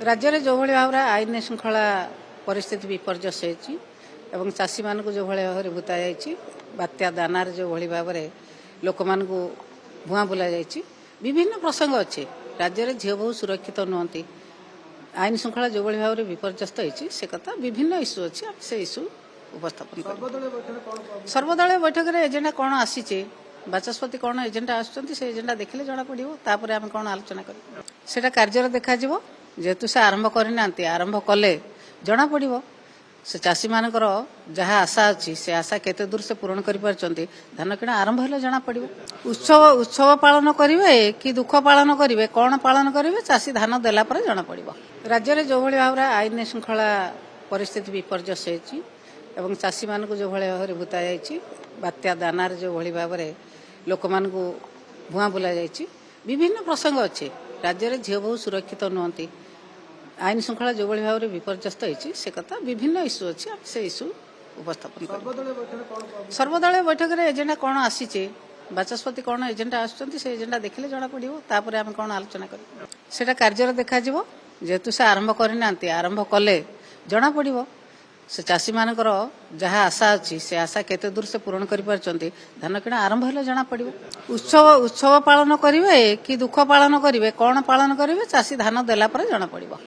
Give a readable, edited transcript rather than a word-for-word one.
राज्य में जो भाव में आईन श्रृंखला परिस्थिति विपर्यस्त होती चाषी मान जो भाव में भूता जाइए बात्या दानार जो भाव में लोक मान भुआ बुला जाइए विभिन्न प्रसंग अच्छे राज्य में झील बहु सुरक्षित नुहति आईन श्रृंखला जो भाव में विपर्यस्त होती से कथा विभिन्न इश्यू अच्छे से इश्यू उपस्थापन सर्वदलीय बैठक में एजेंडा कौन आसी बाचस्पति कौन एजेंडा आसुँच एजेंडा देखने जना पड़ो आम कौन आलोचना कर कार्य देखा जेहेतु से आरंभ करना आरंभ कले जना पड़ो से चाषी मानकर जहाँ आशा अच्छी से आशा केते दूर से पूरण कर धान किणा आरंभ हेले जना पड़ो उत्सव पालन करेंगे कि दुख पालन करेंगे कौन पालन करेंगे चाषी धान देला पर जना पड़ो राज्य में जो भाव में आईन श्रृंखला परिस्थिति विपर्यस्त होती चाषी मान जो भाव में भूता जाइए बात्या दानार जो भाव में लोक मान भुआ बुला जाइए विभिन्न प्रसंग अच्छे राज्य में झील बहु सुरक्षित नुहति आईन श्रृंखला जो भाव में विपर्यस्त होती से कथा विभिन्न इश्यू अच्छे से इश्यू उपस्थापन सर्वदलीय बैठक में एजेंडा कौन आसी बाचस्पति कौन एजेंडा आसुँच एजेंडा देखने जना पड़ो आम कौन आलोचना कर कार्य देखा जेहेतु से आरंभ करना आरंभ कले जना पड़ो से चाषी मानकर जहाँ आशा अच्छी से आशा केते दूर से पूरण कर धान किणा आरंभ हेले जना पड़ो उत्सव पालन करेंगे कि दुख पालन करेंगे कौन पालन करेंगे चाषी धान देला पर जना पड़ो।